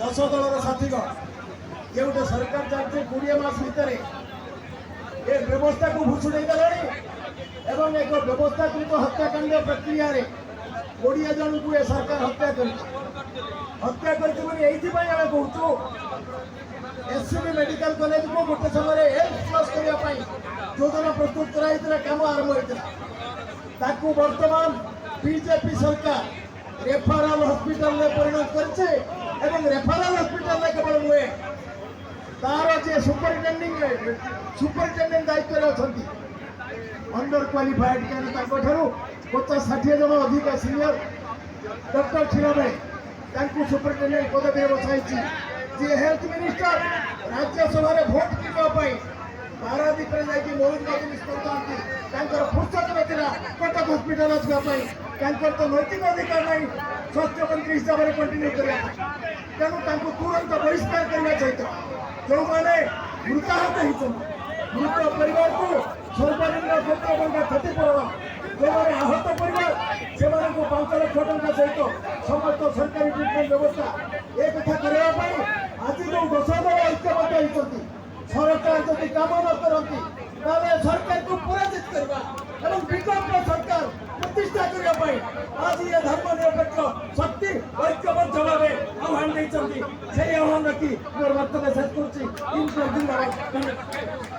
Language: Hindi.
दस दलर साथीगण ये गोटे सरकार चलते 20 मास भितर ये व्यवस्था को भुषुड़े देलानी एवं एक व्यवस्थाकृत हत्याकांड प्रक्रिया रे 20 जन को ये सरकार हत्या कर कहूँ एससीबी मेडिकल कॉलेज को गोटे समय हेल्थ प्लस करने योजना प्रस्तुत कराई काम आरंभ होता वर्तमान बीजेपी सरकार रेफराल हॉस्पिटल में परिणत करछे एवं रेफराल हॉस्पिटल में केवल नुहे तार जे सुपरिटेंडेंट दायित्व अच्छी अंडर क्वालिफाइड क्या 50-60 जन अधिक सीनियर डॉक्टर थिला बेले सुपरिटेंडेंट पदवी बसाई जी हेल्थ मिनिस्टर राज्यसभा भोट किनापी पारादीप जाकि मौलिक मजलिस करते फुर्सत नथिला कटक हॉस्पिटल आसवाई तो नैतिक अधिकार नहीं स्वास्थ्य मंत्री हिसाब से कंटिन्यू करने तेणु तुरंत बहिष्कार करने सहित जो मैंने मृताहत होती मृत परिवार को सर्वनिम्न 7 टंका क्षतिपूरण जो मैंने आहत परिवार से 5 लाख टंका सहित समस्त सरकारी ट्रिटमेंट व्यवस्था एक कथा करने आज जो 10 दल ऐक्यबद्ध होती सरकार जब काम न करती सरकार को पराजित करवा एवं विकल्प सरकार प्रतिष्ठा करने आज ये धर्मनिरपेक्ष शक्ति ऐक्यबद्ध भाव आह्वान देती आह्वान रखी मोर बर्तमान शेष कर